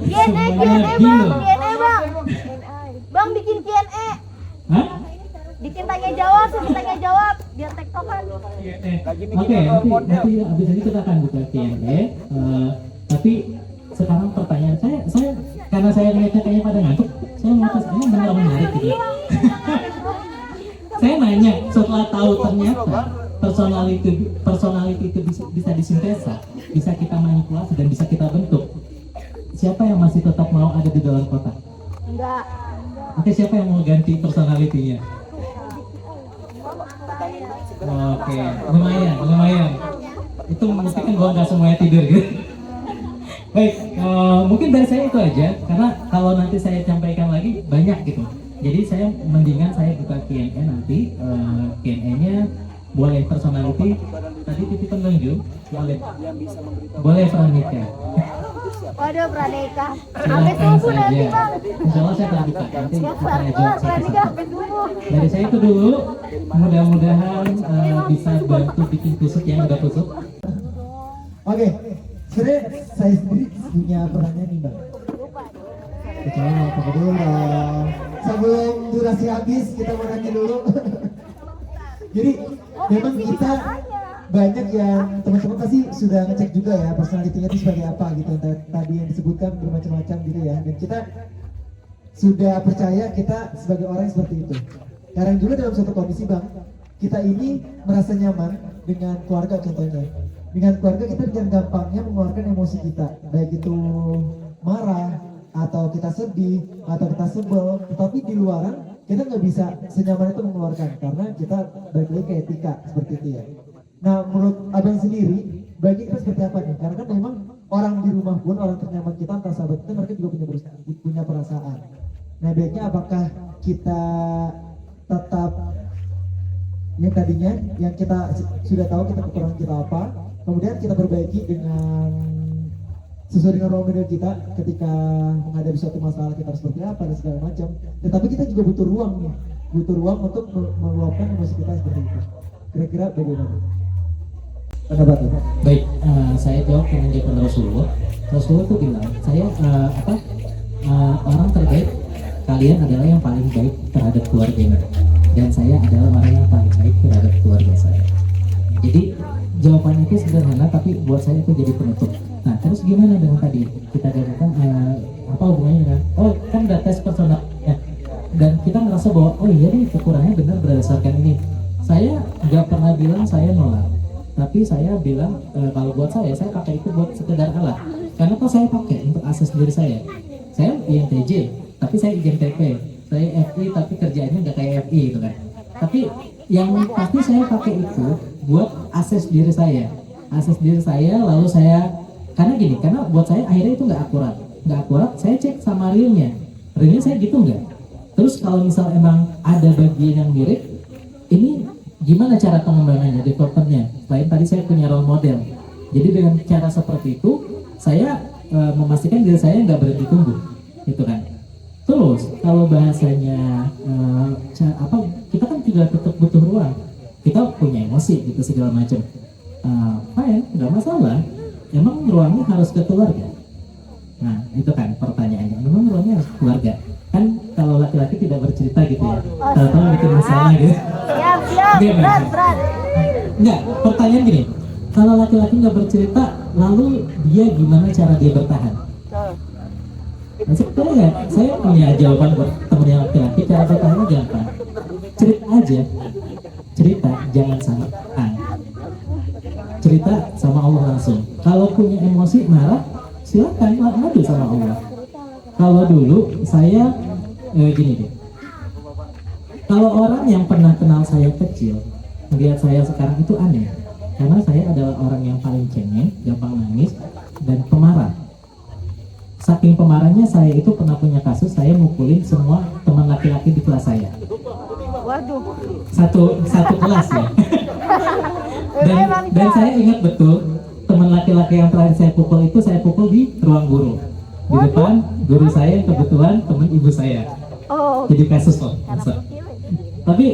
Q&A bingung. bang. Bang bikin Q&A. Hah? Bikin tanya jawab, biar tektokan. Oke, nanti abis ini kita akan buka Q&A. Tapi sekarang pertanyaan saya karena saya lihatnya kayaknya pada ngantuk, saya mau kasih ini benar menarik gitu. Saya nanya, setelah tahu ternyata personality itu bisa disintesa, bisa kita manipulasi dan bisa kita bentuk. Siapa yang masih tetap mau ada di dalam kotak? Enggak. Oke, siapa yang mau ganti personality-nya? Oke, lumayan. Itu membuktikan bahwa nggak semuanya tidur gitu. Baik, mungkin dari saya itu aja, karena kalau nanti saya sampaikan lagi banyak gitu. Jadi saya mendingan saya buka Q&A nanti. Q&A-nya boleh personality, tadi titipan Bang Ju, boleh Pranika. Waduh, Praneka. Sampai subuh nanti bang. Insya Allah saya terbuka nanti saya jawab Praneka satu-satu. sampai subuh. Dari saya itu dulu, mudah-mudahan bisa bantu bikin kusut yang udah kusut. Oke, sebenarnya saya sendiri punya pertanyaan nih Mbak. Kecuali apa dulu dong. Sebelum durasi habis kita mau nanya dulu. Jadi memang kita banyak yang teman-teman pasti sudah ngecek juga ya personalitinya itu sebagai apa gitu. Tadi yang disebutkan bermacam-macam gitu ya. Dan kita sudah percaya kita sebagai orang yang seperti itu. Sekarang juga dalam suatu kondisi Bang, kita ini merasa nyaman dengan keluarga contohnya. Dengan keluarga kita dengan gampangnya mengeluarkan emosi kita, baik itu marah, atau kita sedih, atau kita sebel. Tetapi di luaran kita nggak bisa senyaman itu mengeluarkan, karena kita balik lagi ke etika seperti itu ya. Nah menurut abang sendiri, bagi kita seperti apa nih? Karena kan memang orang di rumah pun, orang ternyaman kita, entah sahabat kita, mereka juga punya perasaan. Nah baiknya apakah kita tetap yang tadinya yang kita sudah tahu kita kekurangan kita apa, kemudian kita perbaiki dengan sesuai dengan role model kita ketika menghadapi suatu masalah kita harus seperti apa dan segala macam. Tetapi kita juga butuh ruang nih, butuh ruang untuk meluapkan emosi kita seperti itu. Kira-kira bagaimana pendapatnya? Baik, saya jawab dengan jawaban Rasulullah. Rasulullah itu bilang, saya orang terbaik kalian adalah yang paling baik terhadap keluarganya, dan saya adalah orang yang paling baik terhadap keluarga saya. Jadi jawabannya itu sederhana, tapi buat saya itu jadi penutup. Nah, terus gimana dengan tadi kita katakan apa hubungannya dengan kan udah tes personal ya, dan kita merasa bahwa oh iya nih kekurangannya benar berdasarkan ini. Saya nggak pernah bilang saya nolak, tapi saya bilang kalau buat saya pakai itu buat sekedar alat. Karena kok saya pakai untuk akses diri saya INTJ, tapi saya INTP. saya FI tapi kerjaannya nggak kayak FI gitu kan. Tapi yang pasti saya pakai itu buat akses diri saya, lalu saya karena gini, karena buat saya akhirnya itu nggak akurat, saya cek sama realnya saya gitu nggak. Terus kalau misal emang ada bagian yang mirip, ini gimana cara pengembangannya, developernya? Selain tadi saya punya role model, jadi dengan cara seperti itu saya memastikan diri saya nggak berhenti tumbuh, gitu kan. Terus kalau bahasanya kita kan juga tetap butuh ruang, kita punya emosi gitu segala macam. Fine, nggak masalah. Emang ruangnya harus ke keluarga? Nah itu kan pertanyaannya. Memang ruangnya harus keluarga? Kan kalau laki-laki tidak bercerita gitu ya, tahu-tahu bikin masalah gitu. Siap, berat. Enggak, pertanyaan gini. Kalau laki-laki nggak bercerita, lalu dia gimana cara dia bertahan? Nah, sebetulnya saya punya jawaban buat temen yang laki-laki, cara bertahannya gampang. Cerita, jangan sama cerita sama Allah langsung. Kalau punya emosi marah, silakan ngadu sama Allah. Kalau dulu saya gini deh. Kalau orang yang pernah kenal saya kecil, melihat saya sekarang itu aneh. Karena saya adalah orang yang paling cengeng, gampang nangis, dan pemarah. Saking pemarahnya saya itu pernah punya kasus saya mukulin semua teman laki-laki di kelas saya. Waduh. Satu kelas ya. dan saya ingat betul teman laki-laki yang terakhir saya pukul di ruang guru. Di depan guru saya yang kebetulan teman ibu saya. Oh. Jadi kasus loh. Tapi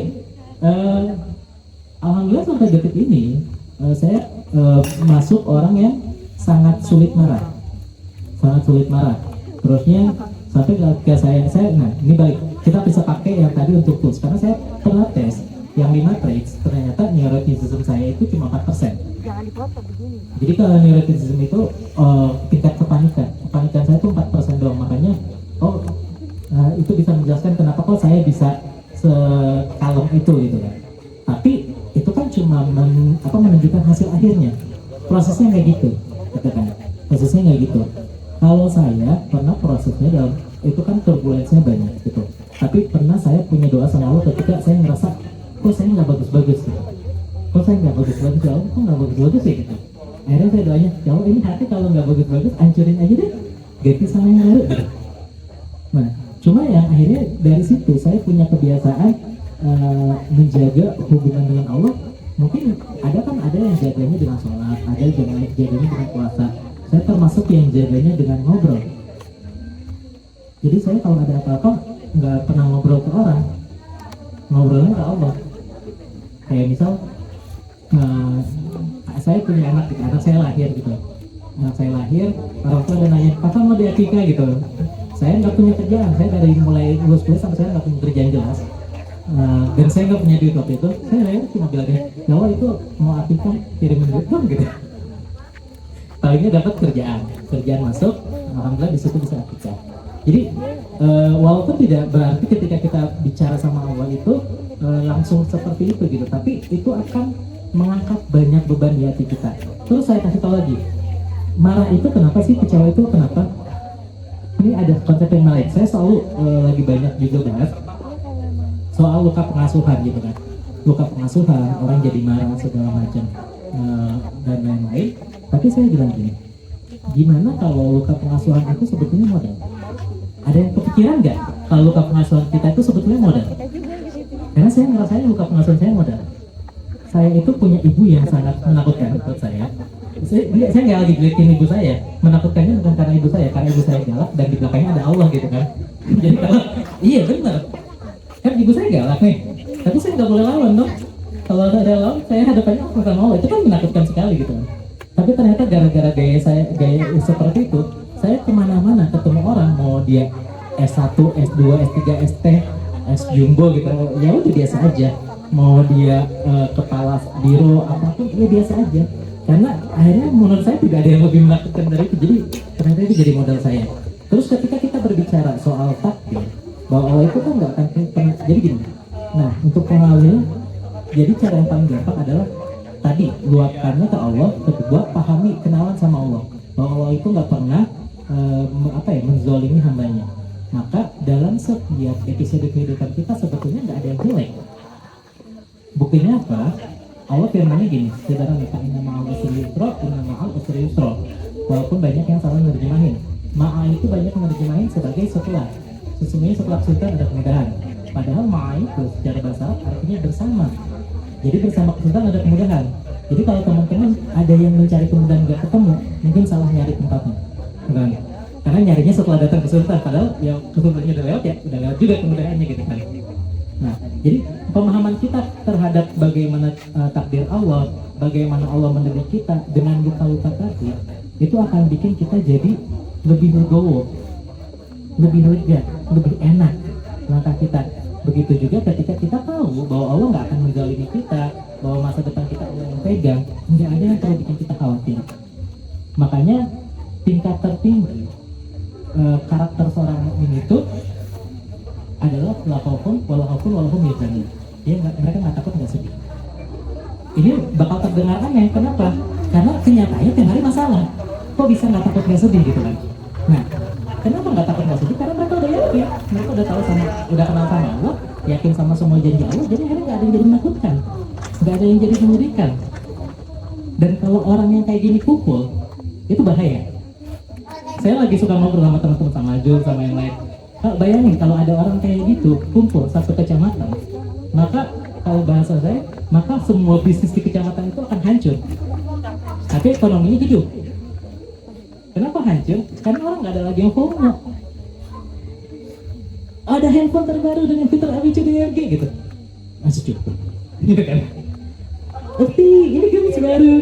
alhamdulillah sampai detik ini saya masuk orang yang sangat sulit marah. Terusnya sampai ketika saya nah ini balik, kita bisa pakai yang tadi untuk tools karena saya pernah tes yang 5 traits, ternyata neuroticism saya itu cuma 4%. Jangan dipotong begini. Jadi kalau neuroticism itu tingkat kepanikan saya itu 4% doang, makanya itu bisa menjelaskan kenapa kok saya bisa sekalem itu gitu kan. Tapi itu kan cuma menunjukkan hasil akhirnya, prosesnya kayak gitu kan, prosesnya kayak gitu. Kalau saya pernah prosesnya dalam itu kan turbulensinya banyak gitu. Tapi pernah saya punya doa sama Allah ketika saya ngerasa kok saya nggak bagus-bagus gitu. Kok nggak bagus-bagus sih gitu. Akhirnya saya doanya, ya Allah ini hati kalau nggak bagus-bagus hancurin aja deh, ganti sama yang baru gitu. Nah, cuma yang akhirnya dari situ saya punya kebiasaan menjaga hubungan dengan Allah. Mungkin ada yang jaganya dengan sholat, ada yang jaganya dengan puasa. Saya termasuk yang jaganya dengan ngobrol. Jadi saya kalau ada apa-apa nggak pernah ngobrol ke orang, ngobrolnya ke Allah. Kayak misal saya punya anak saya lahir gitu. Anak saya lahir, orang tua ada nanya, kapan mau diakikah gitu. Saya nggak punya kerjaan, saya dari mulai lulus kuliah sampai saya nggak punya kerjaan jelas. Dan saya nggak punya duit waktu itu. Saya lahir cuma bilangnya, ya Allah itu mau akikah kirimin duit dong gitu. Palingnya dapat kerjaan masuk, alhamdulillah di situ bisa akikah. Jadi walaupun tidak berarti ketika kita bicara sama Allah itu langsung seperti itu gitu, tapi itu akan mengangkat banyak beban di hati kita. Terus saya kasih tahu lagi, marah itu kenapa sih, kecewa itu kenapa? Ini ada konsep yang menarik. Saya selalu lagi banyak juga bahas soal luka pengasuhan gitu kan. Luka pengasuhan, orang jadi marah segala macam dan lain-lain. Tapi saya bilang gini, gimana kalau luka pengasuhan itu sebetulnya modal? Ada yang kepikiran nggak kalau luka pengasuhan kita itu sebetulnya modal? Karena saya ngerasain luka pengasuhan saya modal. Saya itu punya ibu yang sangat menakutkan buat saya. Saya nggak lagi gilitin ibu saya. Menakutkannya bukan karena ibu saya galak dan di belakangnya ada Allah gitu kan. Jadi kalau iya benar, kan ibu saya galak nih, tapi saya nggak boleh lawan dong. Kalau ada lawan, saya hadapannya sama Allah, itu kan menakutkan sekali gitu. Tapi ternyata gara-gara gaya seperti itu, saya kemana-mana ketemu orang, mau dia S1, S2, S3, ST, S Jumbo gitu, ya udah biasa aja. Mau dia kepala biro apapun, ya biasa aja. Karena akhirnya menurut saya tidak ada yang lebih menakutkan dari itu. Jadi ternyata itu jadi modal saya. Terus ketika kita berbicara soal takdir, bahwa Allah itu kan nggak akan pernah jadi gini. Nah, untuk pengalaman, jadi cara yang paling gampang adalah tadi luapkannya ke Allah, kedua pahami kenalan sama Allah, bahwa Allah itu nggak pernah menzolimi hambanya. maka dalam setiap episode kehidupan kita sebetulnya nggak ada yang jelek. Buktinya apa? Allah firmannya gini, saudara mereka inna ma'al usri yusra, inna ma'al usri yusra. Walaupun banyak yang salah nerjemahin, ma'a itu banyak nerjemahin sebagai setelah. Sesungguhnya setelah kesulitan ada kemudahan. Padahal ma'a itu secara bahasa Arab artinya bersama. Jadi bersama kesulitan ada kemudahan. Jadi kalau teman-teman ada yang mencari kemudahan nggak ketemu, mungkin salah nyari tempatnya. Bukan? Karena nyarinya setelah datang kesulitan, padahal ya kesulitannya udah lewat ya, udah lewat juga kemudahannya gitu kan. Nah, jadi pemahaman kita terhadap bagaimana takdir Allah, bagaimana Allah mendidik kita dengan luka-luka tadi, itu akan bikin kita jadi lebih legowo, lebih lega, lebih enak langkah kita. Begitu juga ketika kita tahu bahwa Allah nggak akan menzalimi kita, bahwa masa depan kita Allah yang pegang, nggak ada yang perlu bikin kita khawatir. Makanya tingkat tertinggi karakter seorang mukmin itu adalah lakofun, walahum yahzanun. Dia mereka nggak takut, nggak sedih. Ini bakal terdengar aneh, kenapa? Karena kenyataannya tiap hari masalah. Kok bisa nggak takut, nggak sedih gitu kan? Nah, kenapa nggak takut, nggak sedih? Karena mereka udah yakin, mereka udah tahu sama, udah kenal sama Allah, yakin sama semua janji Allah. Jadi akhirnya nggak ada yang jadi menakutkan, nggak ada yang jadi mengerikan. Dan kalau orang yang kayak gini kumpul, itu bahaya. Saya lagi suka ngobrol sama teman-teman, sama Jul, sama yang lain. Bayangin kalau ada orang kayak gitu kumpul satu kecamatan, maka kalau bahasa saya, maka semua bisnis di kecamatan itu akan hancur. Tapi ekonominya hidup. Kenapa hancur? Karena orang nggak ada lagi yang FOMO. Ada handphone terbaru dengan fitur ABCDRG gitu, masih cukup, gitu kan? Tapi ini games baru,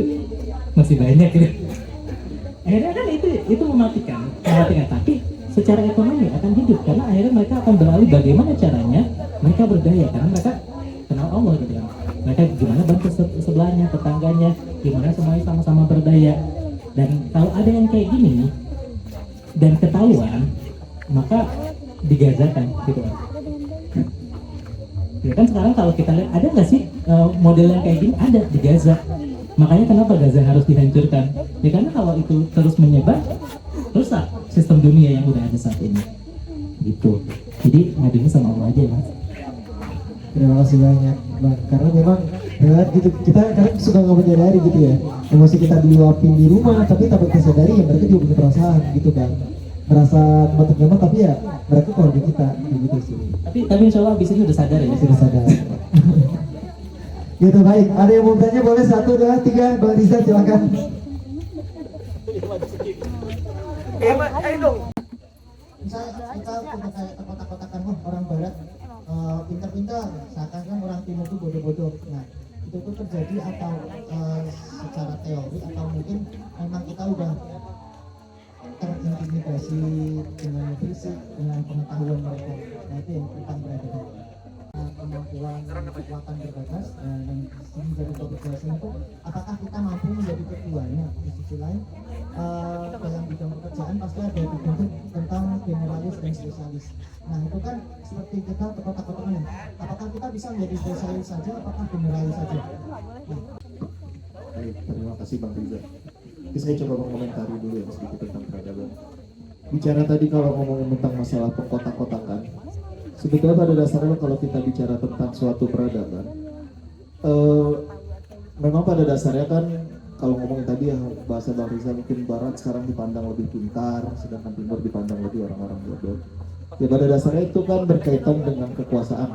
masih banyak gitu. Akhirnya kan itu mematikan. Tapi secara ekonomi akan hidup karena akhirnya mereka akan beralih bagaimana caranya mereka berdaya, karena mereka kenal Allah gitu kan. Mereka gimana bantu sebelahnya, tetangganya, gimana semuanya sama-sama berdaya. Dan kalau ada yang kayak gini nih dan ketahuan, maka digazakan gitu kan. Ya kan sekarang kalau kita lihat ada nggak sih model yang kayak gini, ada di Gaza. Makanya kenapa Gaza harus dihancurkan? Ya karena kalau itu terus menyebar, rusak sistem dunia yang udah ada saat ini. Gitu. Jadi ngadunya sama Allah aja, Mas. Terima kasih banyak, Bang. Karena memang gitu, kita kadang suka nggak menyadari gitu ya, emosi kita diluapin di rumah, tapi tanpa kita sadari ya mereka juga punya perasaan gitu, Bang. Merasa batuk nyaman, tapi ya mereka keluarga kita gitu sih. Tapi insya Allah abis ini udah sadar ya. Sudah sadar. Gitu, baik. Ada yang mau bertanya boleh 1, 2, 3. Bang Riza silakan. Misalnya kita kotak-kotakan orang barat pintar-pintar, seakan-akan orang timur itu bodoh-bodoh. Nah, itu tuh terjadi atau secara teori atau mungkin memang kita udah terintimidasi dengan fisik, dengan pengetahuan mereka. Nah, itu yang tentang peradaban. Kemampuan kekuatan berbatas dan menjadi kebiasaan itu, apakah kita mampu menjadi keduanya? Di sisi lain dalam bidang pekerjaan pasti ada dibentuk tentang generalis dan spesialis. Nah itu kan seperti kita kotak-kotaknya, apakah kita bisa menjadi spesialis saja, apakah generalis saja? Baik, terima kasih Bang Riza. Jadi saya coba mengomentari dulu ya sedikit tentang peradaban. Bicara tadi kalau ngomongin tentang masalah pengkotak-kotakan, sebetulnya pada dasarnya kalau kita bicara tentang suatu peradaban, memang pada dasarnya kan kalau ngomongin tadi ya bahasa Bang Riza, mungkin Barat sekarang dipandang lebih pintar, sedangkan Timur dipandang lebih orang-orang bodoh. Ya pada dasarnya itu kan berkaitan dengan kekuasaan.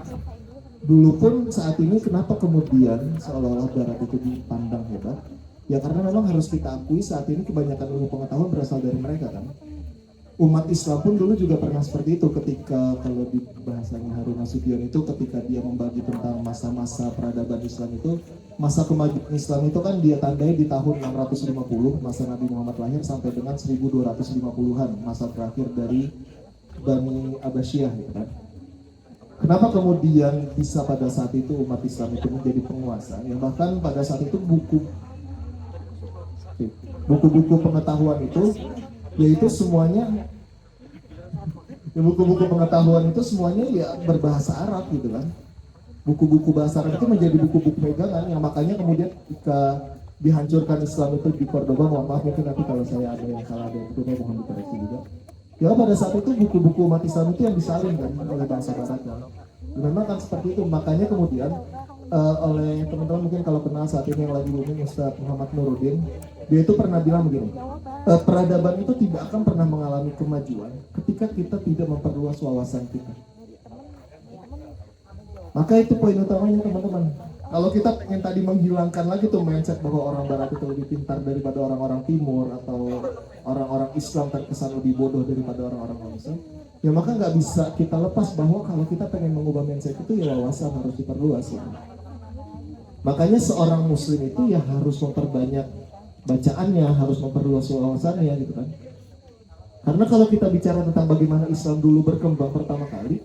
Dulu pun saat ini kenapa kemudian seolah-olah Barat itu dipandang hebat? Ya karena memang harus kita akui saat ini kebanyakan ilmu pengetahuan berasal dari mereka kan. Umat Islam pun dulu juga pernah seperti itu ketika kalau di bahasanya Harun Nasution itu ketika dia membagi tentang masa-masa peradaban Islam itu, masa kemajuan Islam itu kan dia tandai di tahun 650 masa Nabi Muhammad lahir sampai dengan 1250-an masa terakhir dari Bani Abbasiyah gitu kan. Kenapa kemudian bisa pada saat itu umat Islam itu menjadi penguasa? Ya bahkan pada saat itu buku-buku pengetahuan itu yaitu semuanya buku-buku pengetahuan itu semuanya ya berbahasa Arab gitu kan. Buku-buku bahasa Arab itu menjadi buku-buku pegangan yang makanya kemudian ketika dihancurkan Islam itu di Cordoba, mohon maaf mungkin nanti kalau saya ada yang salah ada itu mohon dikoreksi juga. Ya pada saat itu buku-buku umat Islam itu yang disalin kan oleh bangsa Barat kan. Memang kan seperti itu, makanya kemudian oleh teman-teman mungkin kalau kenal saat ini yang lagi booming Ustaz Muhammad Nuruddin, dia itu pernah bilang begini, peradaban itu tidak akan pernah mengalami kemajuan ketika kita tidak memperluas wawasan kita. Maka itu poin utamanya teman-teman. Kalau kita pengen tadi menghilangkan lagi tuh mindset bahwa orang Barat itu lebih pintar daripada orang-orang Timur atau orang-orang Islam terkesan lebih bodoh daripada orang-orang Islam, ya maka nggak bisa kita lepas bahwa kalau kita pengen mengubah mindset itu ya wawasan harus diperluas ya. Makanya seorang Muslim itu ya harus memperbanyak bacaannya, harus memperluas wawasannya gitu kan. Karena kalau kita bicara tentang bagaimana Islam dulu berkembang pertama kali,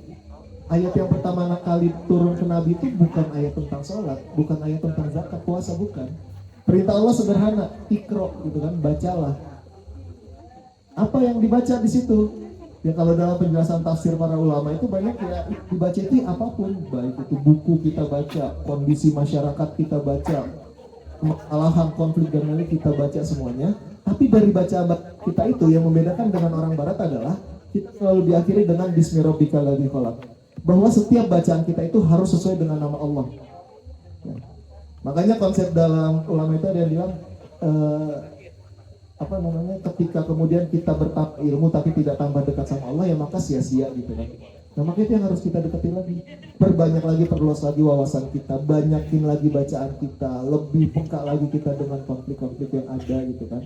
ayat yang pertama kali turun ke Nabi itu bukan ayat tentang sholat, bukan ayat tentang zakat, puasa, bukan. Perintah Allah sederhana, ikro gitu kan, bacalah. Apa yang dibaca di situ? Ya kalau dalam penjelasan tafsir para ulama itu banyak ya dibaca itu apapun, baik itu buku kita baca, kondisi masyarakat kita baca, kesalahan, konflik dan lain kita baca semuanya. Tapi dari baca kita itu yang membedakan dengan orang Barat adalah kita selalu diakhiri dengan Bismi Rabbikal ladzi khalaq. Bahwa setiap bacaan kita itu harus sesuai dengan nama Allah. Ya. Makanya konsep dalam ulama itu ada yang bilang ketika kemudian kita bertambah ilmu tapi tidak tambah dekat sama Allah ya maka sia-sia gitu kan. Nah makanya itu yang harus kita dekati lagi, perbanyak lagi, perluas lagi wawasan kita, banyakin lagi bacaan kita, lebih peka lagi kita dengan konflik-konflik yang ada gitu kan.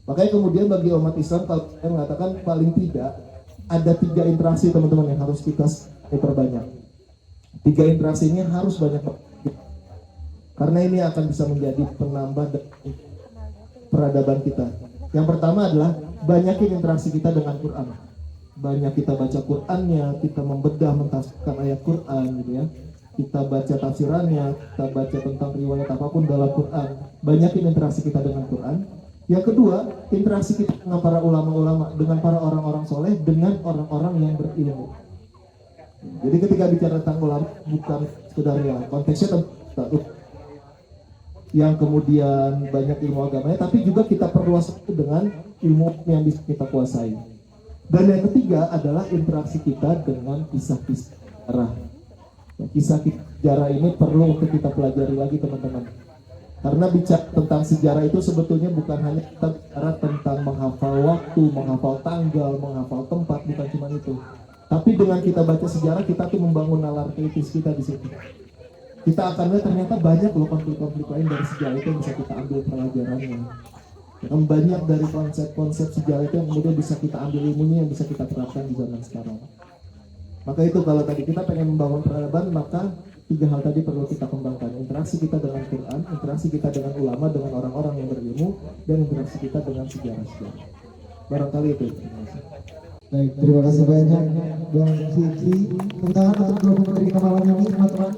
Makanya kemudian bagi umat Islam kalau saya mengatakan paling tidak ada 3 interaksi teman-teman yang harus kita perbanyak. 3 interaksi ini harus banyak karena ini akan bisa menjadi penambah peradaban kita. Yang pertama adalah banyakin interaksi kita dengan Quran. Banyak kita baca Qurannya, kita membedah mentafsirkan ayat Quran gitu ya. Kita baca tafsirannya, kita baca tentang riwayat apapun dalam Quran. Banyakin interaksi kita dengan Quran. Yang kedua, interaksi kita dengan para ulama-ulama, dengan para orang-orang soleh, dengan orang-orang yang berilmu. Jadi ketika bicara tentang ulama bukan sekedar ya konteksnya tentu yang kemudian banyak ilmu agamanya, tapi juga kita perluas itu dengan ilmu yang bisa kita kuasai. Dan yang ketiga adalah interaksi kita dengan kisah-kisah sejarah. Kisah sejarah ini perlu untuk kita pelajari lagi teman-teman. Karena bicara tentang sejarah itu sebetulnya bukan hanya kita bicara tentang menghafal waktu, menghafal tanggal, menghafal tempat, bukan cuma itu. Tapi dengan kita baca sejarah kita tuh membangun nalar kritis kita di situ. Kita akan lihat ternyata banyak loh konflik-konflik lain dari sejarah itu yang bisa kita ambil pelajarannya. Dan banyak dari konsep-konsep sejarah itu yang kemudian bisa kita ambil ilmunya yang bisa kita terapkan di zaman sekarang. Maka itu kalau tadi kita pengen membangun peradaban, maka 3 hal tadi perlu kita kembangkan. Interaksi kita dengan Quran, interaksi kita dengan ulama, dengan orang-orang yang berilmu, dan interaksi kita dengan sejarah-sejarah. Barangkali itu. Baik, terima kasih banyak Bang Fikri. Tepuk tangan untuk 2 pemateri kita malam ini teman-teman.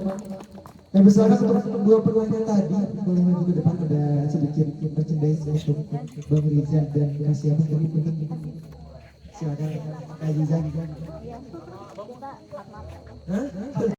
Dan bersilakan untuk 2 penonton tadi boleh maju ke depan, ada sedikit merchandise untuk Bang Rizal dan kasih apa tadi penting. Silakan Kak Rizal.